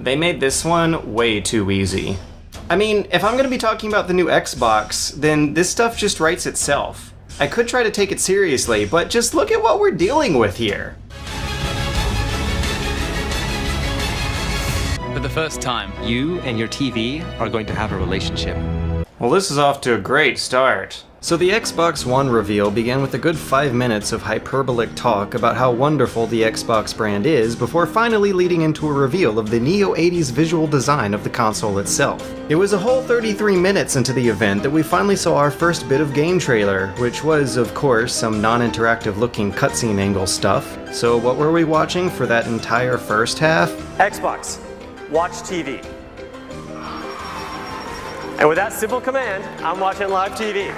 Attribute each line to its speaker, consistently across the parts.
Speaker 1: They made this one way too easy. I mean, if I'm gonna be talking about the new Xbox, then this stuff just writes itself. I could try to take it seriously, but just look at what we're dealing with here.
Speaker 2: For the first time, you and your TV are going to have a relationship.
Speaker 1: Well, this is off to a great start. So the Xbox One reveal began with a good 5 minutes of hyperbolic talk about how wonderful the Xbox brand is before finally leading into a reveal of the Neo-80s visual design of the console itself. It was a whole 33 minutes into the event that we finally saw our first bit of game trailer, which was, of course, some non-interactive looking cutscene angle stuff. So what were we watching for that entire first half?
Speaker 3: Xbox, watch TV. And with that simple command, I'm watching live TV.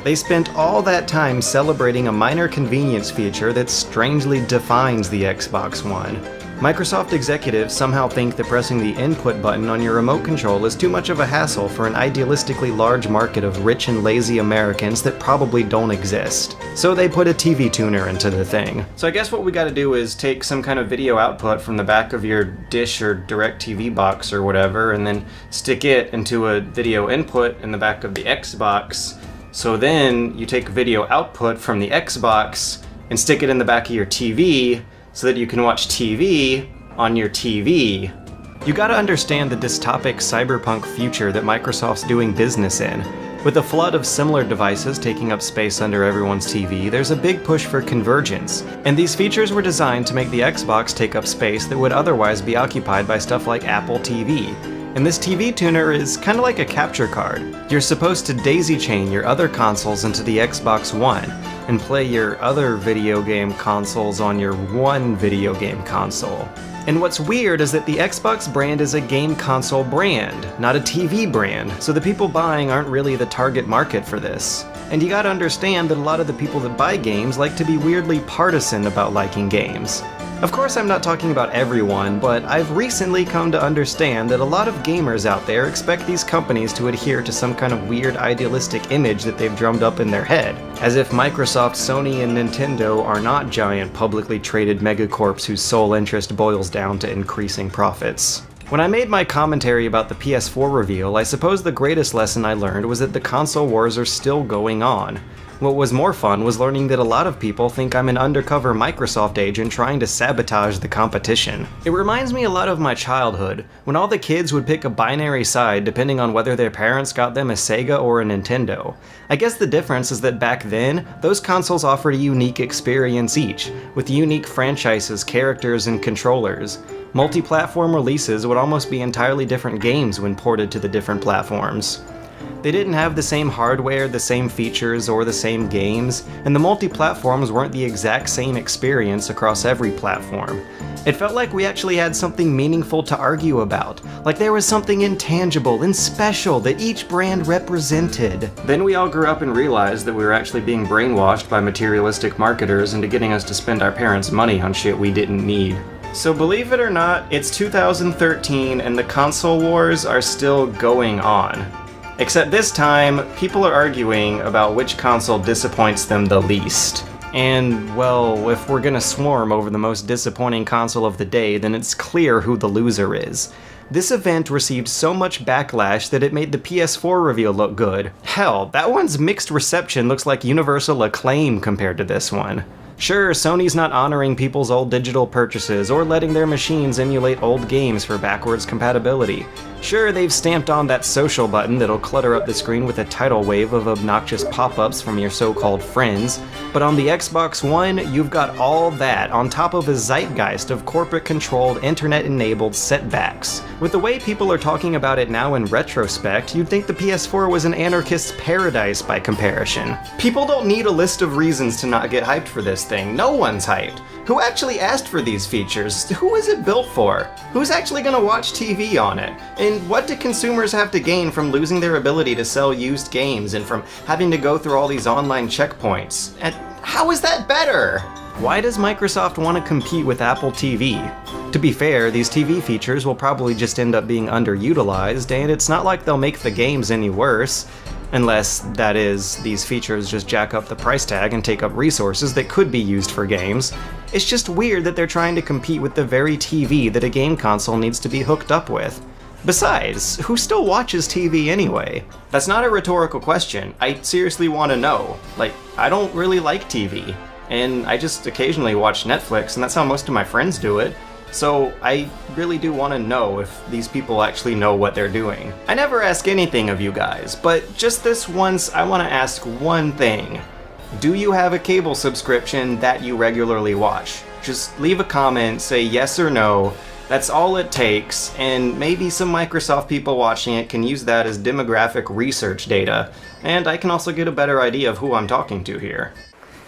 Speaker 1: They spent all that time celebrating a minor convenience feature that strangely defines the Xbox One. Microsoft executives somehow think that pressing the input button on your remote control is too much of a hassle for an idealistically large market of rich and lazy Americans that probably don't exist. So they put a TV tuner into the thing. So I guess what we gotta do is take some kind of video output from the back of your Dish or DirecTV box or whatever, and then stick it into a video input in the back of the Xbox. So then you take video output from the Xbox and stick it in the back of your TV so that you can watch TV on your TV. You gotta understand the dystopic cyberpunk future that Microsoft's doing business in. With a flood of similar devices taking up space under everyone's TV, there's a big push for convergence, and these features were designed to make the Xbox take up space that would otherwise be occupied by stuff like Apple TV. And this TV tuner is kind of like a capture card. You're supposed to daisy chain your other consoles into the Xbox One, and play your other video game consoles on your one video game console. And what's weird is that the Xbox brand is a game console brand, not a TV brand, so the people buying aren't really the target market for this. And you gotta understand that a lot of the people that buy games like to be weirdly partisan about liking games. Of course, I'm not talking about everyone, but I've recently come to understand that a lot of gamers out there expect these companies to adhere to some kind of weird idealistic image that they've drummed up in their head, as if Microsoft, Sony, and Nintendo are not giant publicly traded megacorps whose sole interest boils down to increasing profits. When I made my commentary about the PS4 reveal, I suppose the greatest lesson I learned was that the console wars are still going on. What was more fun was learning that a lot of people think I'm an undercover Microsoft agent trying to sabotage the competition. It reminds me a lot of my childhood, when all the kids would pick a binary side depending on whether their parents got them a Sega or a Nintendo. I guess the difference is that back then, those consoles offered a unique experience each, with unique franchises, characters, and controllers. Multi-platform releases would almost be entirely different games when ported to the different platforms. They didn't have the same hardware, the same features, or the same games, and the multi-platforms weren't the exact same experience across every platform. It felt like we actually had something meaningful to argue about, like there was something intangible and special that each brand represented. Then we all grew up and realized that we were actually being brainwashed by materialistic marketers into getting us to spend our parents' money on shit we didn't need. So believe it or not, it's 2013 and the console wars are still going on. Except this time, people are arguing about which console disappoints them the least. And, well, if we're gonna swarm over the most disappointing console of the day, then it's clear who the loser is. This event received so much backlash that it made the PS4 reveal look good. Hell, that one's mixed reception looks like universal acclaim compared to this one. Sure, Sony's not honoring people's old digital purchases or letting their machines emulate old games for backwards compatibility. Sure, they've stamped on that social button that'll clutter up the screen with a tidal wave of obnoxious pop-ups from your so-called friends, but on the Xbox One, you've got all that on top of a zeitgeist of corporate-controlled, internet-enabled setbacks. With the way people are talking about it now in retrospect, you'd think the PS4 was an anarchist's paradise by comparison. People don't need a list of reasons to not get hyped for this thing. No one's hyped. Who actually asked for these features? Who is it built for? Who's actually gonna watch TV on it? And what do consumers have to gain from losing their ability to sell used games and from having to go through all these online checkpoints? And how is that better? Why does Microsoft want to compete with Apple TV? To be fair, these TV features will probably just end up being underutilized, and it's not like they'll make the games any worse. Unless, that is, these features just jack up the price tag and take up resources that could be used for games. It's just weird that they're trying to compete with the very TV that a game console needs to be hooked up with. Besides, who still watches TV anyway? That's not a rhetorical question. I seriously want to know. Like, I don't really like TV, and I just occasionally watch Netflix, and that's how most of my friends do it. So I really do want to know if these people actually know what they're doing. I never ask anything of you guys, but just this once I want to ask one thing. Do you have a cable subscription that you regularly watch? Just leave a comment, say yes or no. That's all it takes, and maybe some Microsoft people watching it can use that as demographic research data, and I can also get a better idea of who I'm talking to here.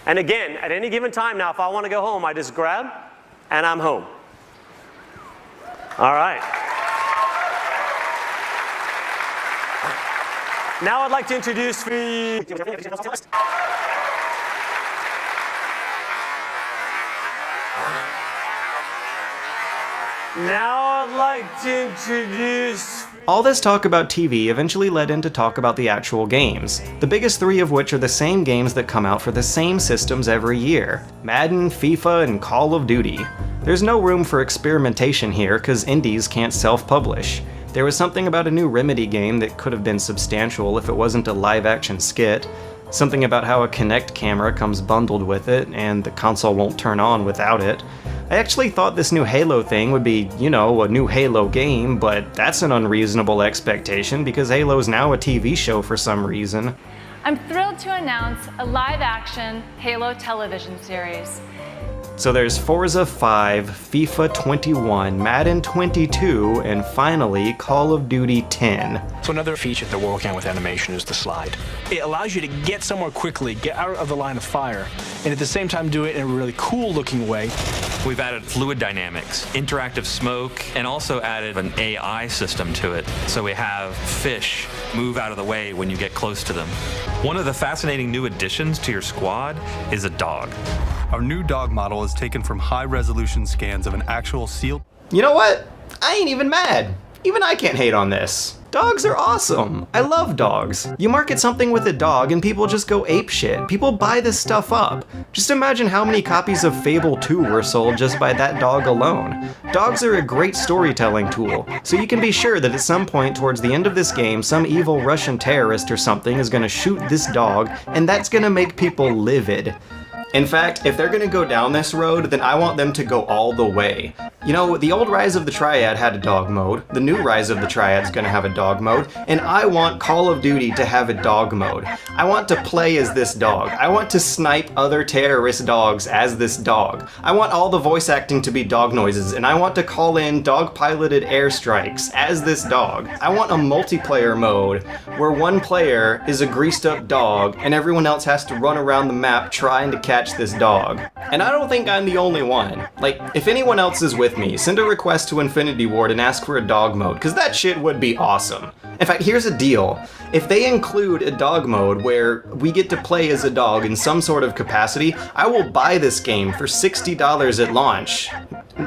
Speaker 3: And again, at any given time now, if I want to go home, I just grab and I'm home. All right. Now I'd like to introduce
Speaker 1: All this talk about TV eventually led into talk about the actual games, the biggest three of which are the same games that come out for the same systems every year: Madden, FIFA, and Call of Duty. There's no room for experimentation here because indies can't self-publish. There was something about a new Remedy game that could have been substantial if it wasn't a live-action skit, something about how a Kinect camera comes bundled with it and the console won't turn on without it. I actually thought this new Halo thing would be, you know, a new Halo game, but that's an unreasonable expectation because Halo's now a TV show for some reason.
Speaker 4: I'm thrilled to announce a live-action Halo television series.
Speaker 1: So there's Forza 5, FIFA 21, Madden 22, and finally Call of Duty 10.
Speaker 5: So another feature that we're working on with animation is the slide. It allows you to get somewhere quickly, get out of the line of fire, and at the same time do it in a really cool looking way.
Speaker 6: We've added fluid dynamics, interactive smoke, and also added an AI system to it. So we have fish move out of the way when you get close to them. One of the fascinating new additions to your squad is a dog.
Speaker 7: Our new dog model is taken from high-resolution scans of an actual seal.
Speaker 1: You know what? I ain't even mad. Even I can't hate on this. Dogs are awesome. I love dogs. You market something with a dog and people just go apeshit. People buy this stuff up. Just imagine how many copies of Fable 2 were sold just by that dog alone. Dogs are a great storytelling tool, so you can be sure that at some point towards the end of this game, some evil Russian terrorist or something is gonna shoot this dog, and that's gonna make people livid. In fact, if they're gonna go down this road, then I want them to go all the way. You know, the old Rise of the Triad had a dog mode, the new Rise of the Triad's gonna have a dog mode, and I want Call of Duty to have a dog mode. I want to play as this dog. I want to snipe other terrorist dogs as this dog. I want all the voice acting to be dog noises, and I want to call in dog-piloted airstrikes as this dog. I want a multiplayer mode where one player is a greased-up dog, and everyone else has to run around the map trying to catch this dog. And I don't think I'm the only one. Like, if anyone else is with me, send a request to Infinity Ward and ask for a dog mode, because that shit would be awesome. In fact, here's a deal. If they include a dog mode where we get to play as a dog in some sort of capacity, I will buy this game for $60 at launch.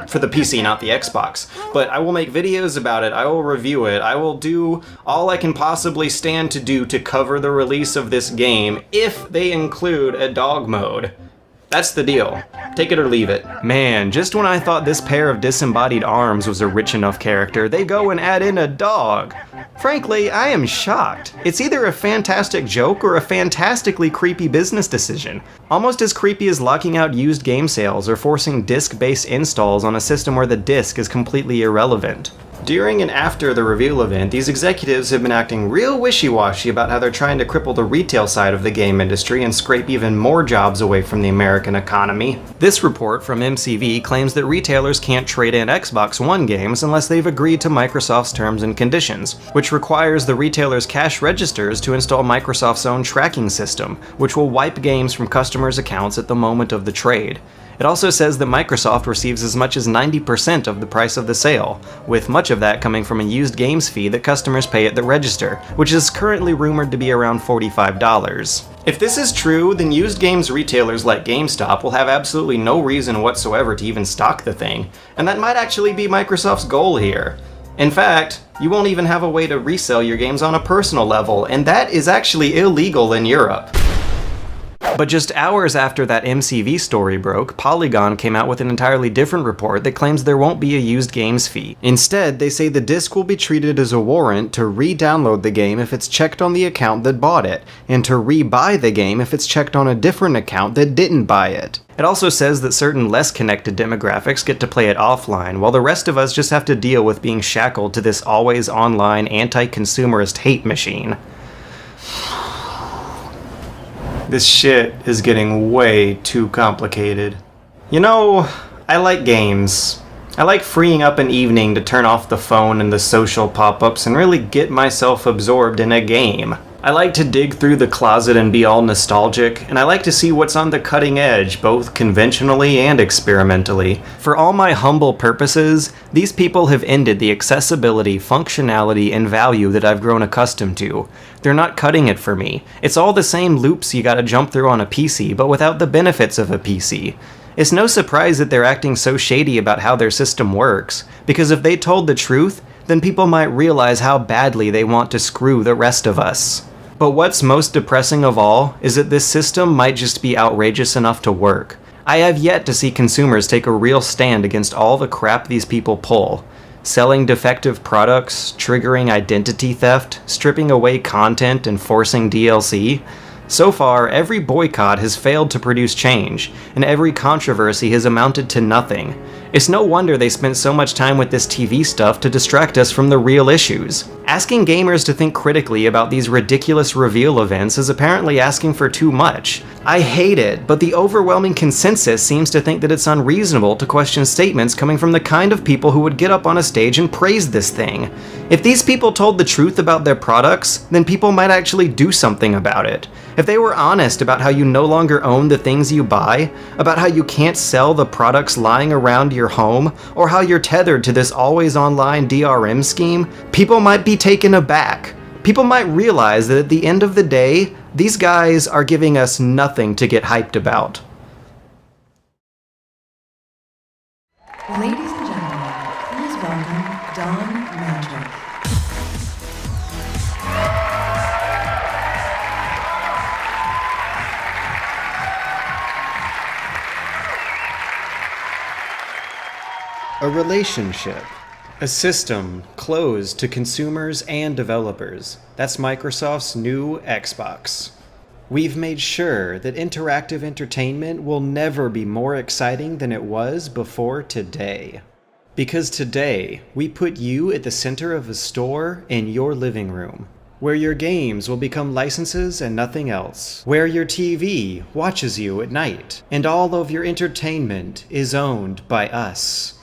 Speaker 1: For the PC, not the Xbox. But I will make videos about it, I will review it, I will do all I can possibly stand to do to cover the release of this game if they include a dog mode. That's the deal. Take it or leave it. Man, just when I thought this pair of disembodied arms was a rich enough character, they go and add in a dog. Frankly, I am shocked. It's either a fantastic joke or a fantastically creepy business decision. Almost as creepy as locking out used game sales or forcing disc-based installs on a system where the disc is completely irrelevant. During and after the reveal event, these executives have been acting real wishy-washy about how they're trying to cripple the retail side of the game industry and scrape even more jobs away from the American economy. This report from MCV claims that retailers can't trade in Xbox One games unless they've agreed to Microsoft's terms and conditions, which requires the retailer's cash registers to install Microsoft's own tracking system, which will wipe games from customers' accounts at the moment of the trade. It also says that Microsoft receives as much as 90% of the price of the sale, with much of that coming from a used games fee that customers pay at the register, which is currently rumored to be around $45. If this is true, then used games retailers like GameStop will have absolutely no reason whatsoever to even stock the thing, and that might actually be Microsoft's goal here. In fact, you won't even have a way to resell your games on a personal level, and that is actually illegal in Europe. But just hours after that MCV story broke, Polygon came out with an entirely different report that claims there won't be a used games fee. Instead, they say the disc will be treated as a warrant to re-download the game if it's checked on the account that bought it, and to re-buy the game if it's checked on a different account that didn't buy it. It also says that certain less connected demographics get to play it offline, while the rest of us just have to deal with being shackled to this always online anti-consumerist hate machine. This shit is getting way too complicated. You know, I like games. I like freeing up an evening to turn off the phone and the social pop-ups and really get myself absorbed in a game. I like to dig through the closet and be all nostalgic, and I like to see what's on the cutting edge, both conventionally and experimentally. For all my humble purposes, these people have ended the accessibility, functionality, and value that I've grown accustomed to. They're not cutting it for me. It's all the same loops you gotta jump through on a PC, but without the benefits of a PC. It's no surprise that they're acting so shady about how their system works, because if they told the truth, then people might realize how badly they want to screw the rest of us. But what's most depressing of all is that this system might just be outrageous enough to work. I have yet to see consumers take a real stand against all the crap these people pull. Selling defective products, triggering identity theft, stripping away content, and forcing DLC. So far, every boycott has failed to produce change, and every controversy has amounted to nothing. It's no wonder they spent so much time with this TV stuff to distract us from the real issues. Asking gamers to think critically about these ridiculous reveal events is apparently asking for too much. I hate it, but the overwhelming consensus seems to think that it's unreasonable to question statements coming from the kind of people who would get up on a stage and praise this thing. If these people told the truth about their products, then people might actually do something about it. If they were honest about how you no longer own the things you buy, about how you can't sell the products lying around your home, or how you're tethered to this always online DRM scheme, people might be taken aback. People might realize that at the end of the day, these guys are giving us nothing to get hyped about.
Speaker 8: Ladies and gentlemen, please welcome Don Magic.
Speaker 1: A relationship. A system closed to consumers and developers. That's Microsoft's new Xbox. We've made sure that interactive entertainment will never be more exciting than it was before today. Because today, we put you at the center of a store in your living room, where your games will become licenses and nothing else, where your TV watches you at night, and all of your entertainment is owned by us.